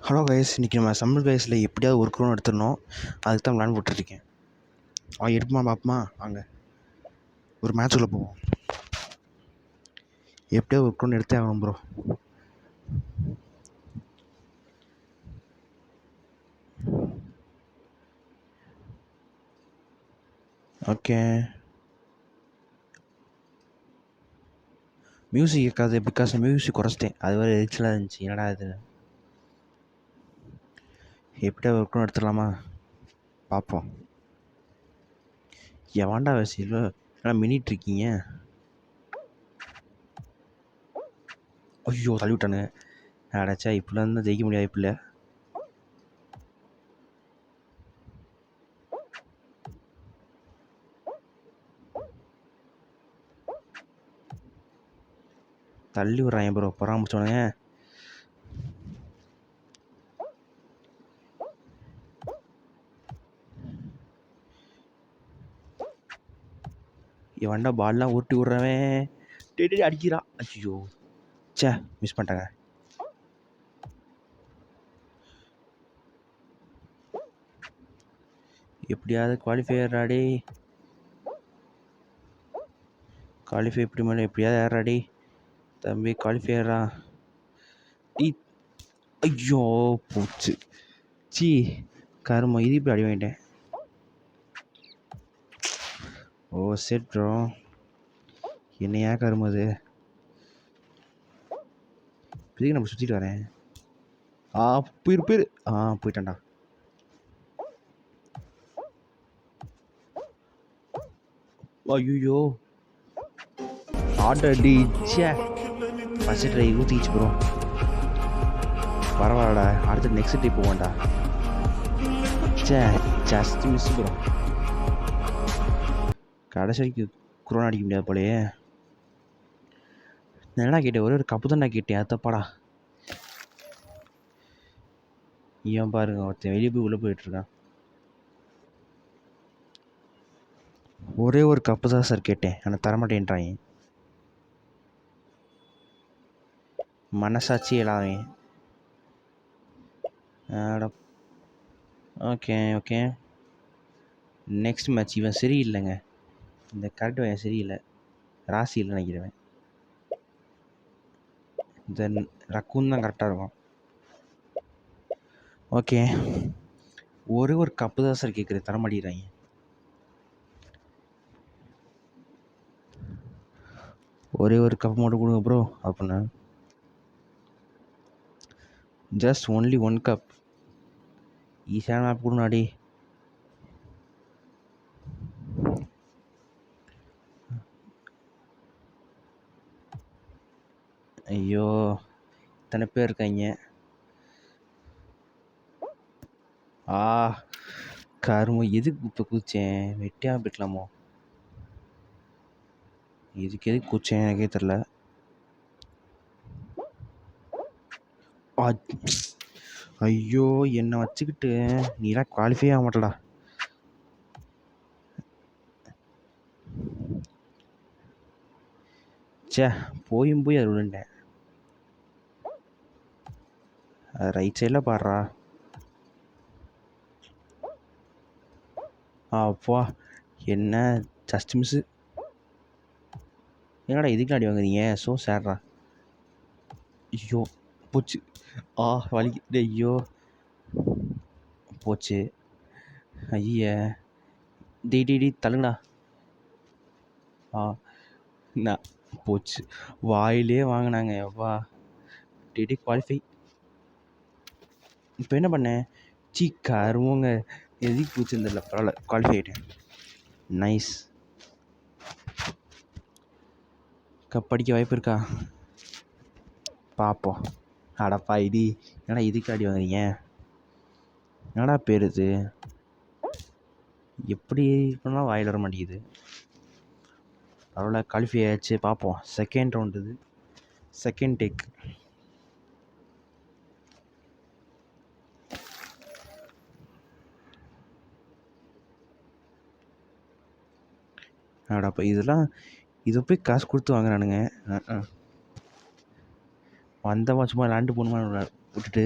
Hello guys, இன்றைக்கி நம்ம summer கைஸில் எப்படியாவது ஒரு க்ரோன் எடுத்துடணும். அதுக்கு தான் பிளான் போட்டுருக்கேன். எடுப்போமா பார்ப்போமா? வாங்க ஒரு மேட்ச்சுக்குள்ளே போவோம். எப்படியாவது ஒரு க்ரோன் எடுத்தே ஆகணும் ப்ரோ. ஓகே, மியூசிக் கேட்காது பிகாஸ் மியூசிக் குறைச்சிட்டேன். அது வேறு எரிச்சலாக இருந்துச்சு. என்னடா இது, எப்படியாவது ஒரு க்ரோன் எடுத்துடலாமா பார்ப்போம். எவாண்டா வயசில் எல்லாம் மினிட் இருக்கீங்க. ஐயோ தள்ளி விட்டானுங்க. அடைச்சா இப்படிலாம் இருந்தால் ஜெயிக்க முடியாது. இப்படி தள்ளி விட்றாங்க ப்ரோ, பராமரிச்சோனுங்க. இவன்டா பால்லாம் உருட்டி விட்றவன் டெடி அடிக்கிறான். ஐயோ சே, மிஸ் பண்ணிட்டாங்க. எப்படியாவது குவாலிஃபையர் ஆடி, குவாலிஃபை எப்படி மேலே எப்படியாவது ஏறாடி தம்பி, குவாலிஃபையரா? ஐயோ போச்சு. சி கரும, இது இப்படி அடி வாங்கிட்டேன். ஓ செட் ப்ரோ, என்னையா கரும அது. இதுக்கு நம்ம சுற்றிட்டு வரேன். போயிரு போயிட்டான்டா. ஐயோ ஆர்டர் அடிச்சே. ஃபஸ்ட் ட்ரை ஊற்றிச்சு ப்ரோ. பரவாயில்லடா, அடுத்து நெக்ஸ்ட் ட்ரை போவேன்டா. சே ஜஸ்ட் மிஸ் ப்ரோ. கடைசி வரைக்கும் குரோனா அடிக்க முடியாது போலையே. நான் என்ன கேட்டேன், ஒரே ஒரு கப்பு தான் நான் கேட்டேன். அது தப்பாடா. ஏன் பாருங்க, ஒருத்தன் வெளியே போய் உள்ளே போயிட்டுருக்கான். ஒரே ஒரு கப்பு தான் சார் கேட்டேன், ஆனால் தரமாட்டேன்றாங்க. மனசாட்சி இல்லாதவன். Okay okay, next match. இவன் சரியில்லைங்க, இந்த கரெக்ட் வயன் சரியில்லை. ராசி இல்லை நினைக்கிறவன். இந்த ரக்கூன் தான் கரெக்டாக இருக்கும். ஓகே, ஒரே ஒரு கப்பு தான் சார் கேட்குறேன், தரமாட்டேங்கிறாங்க. ஒரே ஒரு கப் மட்டும் கொடுங்க ப்ரோ அப்படின்னா. Just only one cup. ஈஸியான மேப் கொடுனாடி. ஐயோ இத்தனை பேர் இருக்காங்க. கரும, எதுக்கு இப்போ குதிச்சேன்? வெட்டியாக போய்க்கலாமோ? இதுக்கு எதுக்கு குதிச்சேன் எனக்கே தெரில. ஐயோ என்னை வச்சுக்கிட்டு நீலாம் குவாலிஃபை ஆக மாட்டடா. சே, போயும் போய் அது விழுண்டேன். ரைட் சைடில் பாடுறா. அப்பா என்ன ஜஸ்ட் மிஸ்ஸு. என்னடா இதுக்கு அடி வாங்குறீங்க? ஸோ சேட்ரா. ஐயோ போச்சு. வலிக்குது. ஐயோ போச்சு. ஐய டி தள்ளுங்கடா. நான் போச்சு. வாயிலே வாங்கினாங்க. எவ்வா டிடி குவாலிஃபை. இப்போ என்ன பண்ணேன்? கருவோங்க, எதுக்கு பூச்சிருந்தில்ல. பரவாயில்ல, குவாலிஃபை ஆகிட்டேன். நைஸ். கப் அடிக்க வாய்ப்பு இருக்கா பார்ப்போம். அடப்பா இடி, என்னடா இதுக்கு அடி வாங்குறீங்க? என்னடா பேர் இது? எப்படி பண்ணால் வாயில் வர மாட்டேங்குது. பரவாயில்ல, குவாலிஃபை ஆகிடுச்சு. பார்ப்போம். செகண்ட் ரவுண்டு இது, செகண்ட் டேக். ஆடாப்பா இதெல்லாம், இதை போய் காசு கொடுத்து வாங்குறானுங்க. வந்தவன் சும்மா லேண்டு போகணுமா விட்டுட்டு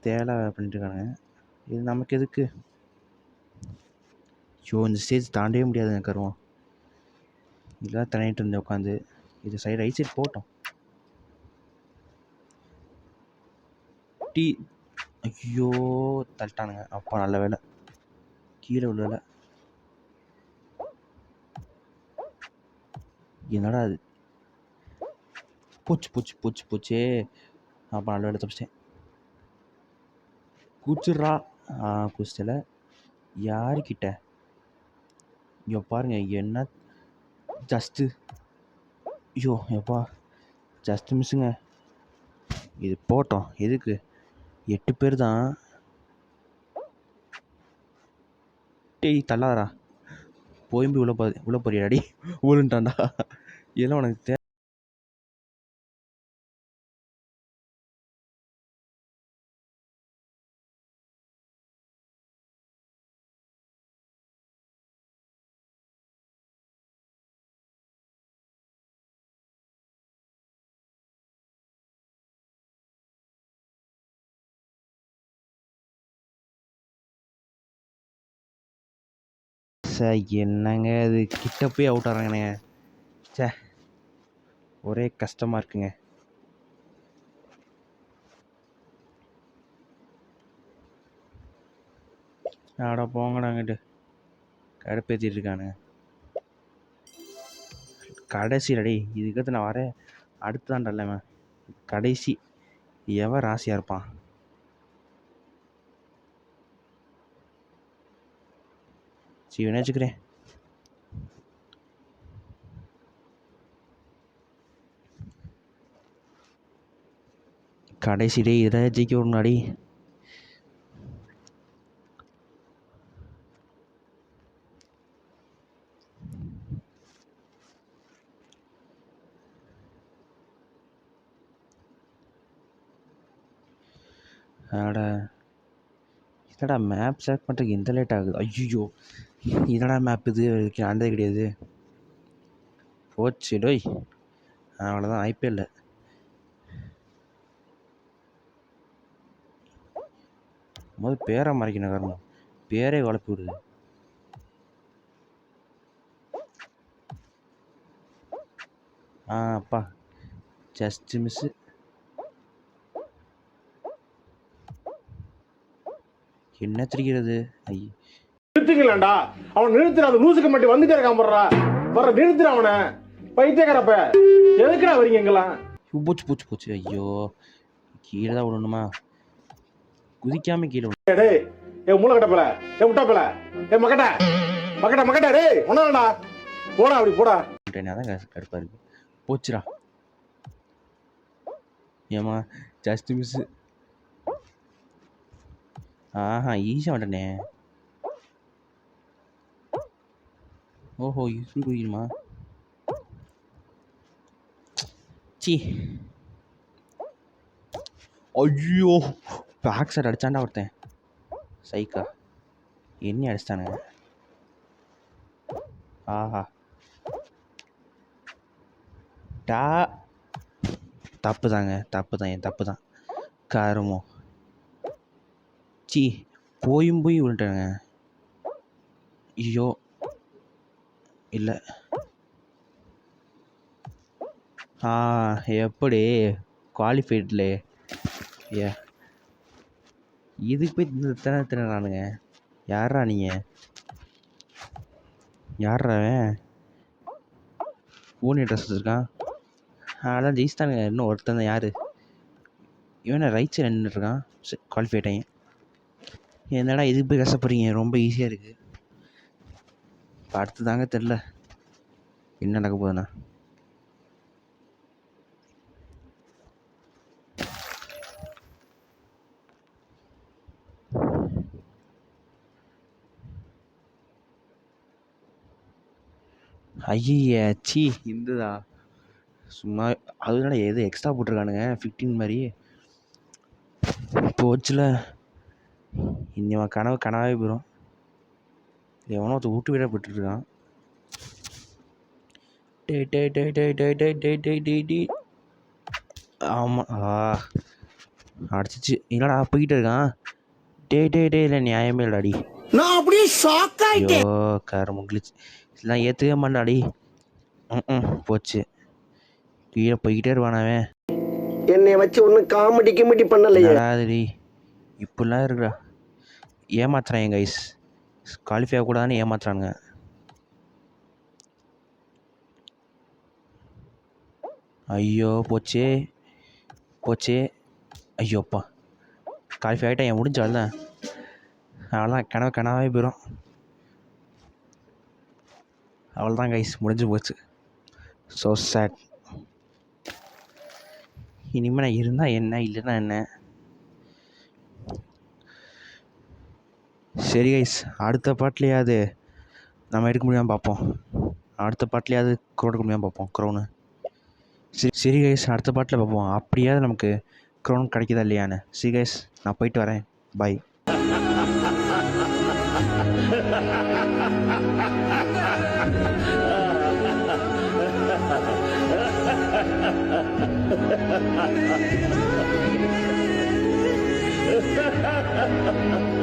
தேவை பண்ணிட்டுருக்கானுங்க. இது நமக்கு எதுக்கு? ஐயோ, இந்த ஸ்டேஜ் தாண்டவே முடியாதுங்க கருவம். இதெல்லாம் தண்ணிட்டு இருந்தேன் உட்காந்து. இது சைடு ரைட் சைடு போட்டோம். டீ ஐயோ தள்ளிட்டானுங்க. அப்பா நல்ல வேலை கீழே விழல. என்னடா அது? பூச்சே. அப்போ நல்ல வேலை தப்பிச்சிட்டேன். குச்சிட்றா. குச்சில யாருக்கிட்ட? ஐயோ பாருங்க என்ன ஜஸ்ட்டு. ஐயோ எப்பா ஜஸ்ட்டு மிஸ்ஸுங்க. இது போட்டோம் எதுக்கு? 8 பேர் தான். டேய் தள்ளாதடா. போயும்பி உள்ள போறியாடி? ஊழுன்ட்டான்டா. இதெல்லாம் உனக்கு என்னங்க இது? கிட்ட போய் அவுட் ஆகிறாங்கண்ணே. சே ஒரே கஷ்டமாக இருக்குங்க. ஆடா போங்கடாங்கிட்டு கடுப்பேற்றிட்டு இருக்கானுங்க. கடைசி ரெடி இதுக்கடுத்து நான் வரேன். அடுத்துதான் இல்லைவன் கடைசி எவன் ராசியாக இருப்பான்? சரி வச்சுக்கிறேன். கடைசி டே இதை ஜெயிக்க முன்னாடி என்னடா மேப் செலக்ட் பண்ணுறதுக்கு எந்த லேட் ஆகுது? ஐயோ என்னடா மேப் இது ஆண்டதே கிடையாது. போச்சு டோய். அவ்வளோதான் ஐபிஎல்ல. முதல் பேரை மறைக்கணும் காரணம். பேரே குழப்பி விடுது. அப்பா ஜஸ்ட் மிஸ்ஸு. என்ன தெரிகிறது? நிறுத்துங்களா? அவன் நிறுத்துற. அந்த லூசுக்கு மட்டும் வந்துட்டே இருக்கான். வர்ற நிறுத்துற அவனை. பைத்தியக்காரப்ப எதுக்குடா வரீங்க எங்கெல்லாம்? போச்சு. ஐயோ கீழே தான் விடணுமா? குதிக்காம கீழே டேய் ஏ மூளை கட்டப்பல, ஏ முட்டாப்பல, ஏ மக்கட்ட டேய் ஒன்னாடா போடா, அப்படி போடா. அதான் கடுப்பா இருக்கு. போச்சுடா. ஏமா ஜஸ்ட் மிஸ். ஈஸியாக வந்துட்டனே. ஓஹோ இப்படி குடிக்கணுமா? சி ஐயோ பேக் சைட் அடிச்சாண்டா ஒருத்தன். சைக்கா என்ன அடிச்சிட்டானுங்க? ஆஹா டா தப்பு தான் என் தப்பு தான். காரமோ சி போய் விழுட்டானுங்க. ஐயோ இல்லை. எப்படி குவாலிஃபைட்ல இதுக்கு போய் திறனானுங்க. யாரா நீங்கள்? யாரா பூனி ட்ரெஸ் வச்சுருக்கான்? அதான் ஜெயிச்சிட்டானுங்க. இன்னும் ஒருத்தன் தான். யார் இவனை? Right side நின்றுட்டுருக்கான். குவாலிஃபை ஆகிட்டாங்க. என்னடா இதுக்கு போய் கஷ்டப்படுறீங்க? ரொம்ப ஈஸியாக இருக்குது. இப்போ அடுத்து தாங்க தெரில என்ன நடக்க போகுதுண்ணா. ஐய சி இந்துதா சும்மா. அதனால எது எக்ஸ்ட்ரா போட்டிருக்கானுங்க 15 மாதிரி. போச்சுல இன்னும் கனவாகவே போயிடும். எவனோ ஒருத்த ஊட்டு வீடாக போட்டுருக்கான். டே ஆமாம் அடிச்சிச்சு. இல்லைடா போய்கிட்டு இருக்கான். டே இல்லை நியாயமே இல்லடாடி. நான் அப்படியே ஷாக் ஐயோ கார முgliச்சு. இதெல்லாம் ஏற்றுக்கவே மாட்டாடி. போச்சு. கீழே போய்கிட்டே இருவானாவே. என்னை வச்சு ஒன்னும் காமெடி கிமெடி பண்ணலையே. நடாதடி இப்படிலாம் இருக்குடா. ஏமாத்துறான் என் கைஸ். குவாலிஃபை ஆகக்கூடாதுன்னு ஏமாத்துறானுங்க. ஐயோ போச்சே போச்சே. ஐயோப்பா குவாலிஃபை ஆகிட்டா என் முடிஞ்சால் தான். அவ்வளோதான், கனவாகவே போயிடும். அவ்வளோதான் கைஸ், முடிஞ்சு போச்சு. So sad. இனிமேல் நான் இருந்தால் என்ன இல்லைன்னா என்ன. சரி கைஸ், அடுத்த பாட்டிலையாவது நம்ம எடுக்க முடியாமல் பார்ப்போம். அடுத்த பாட்டிலையாவது க்ரௌன் எடுக்க முடியாமல் பார்ப்போம். க்ரௌனு சரி கைஸ், அடுத்த பாட்டில் பார்ப்போம். அப்படியாவது நமக்கு க்ரௌன் கிடைக்குதா இல்லையான்னு. சரி கைஸ், நான் போயிட்டு வரேன். பாய். Ha ha ha ha!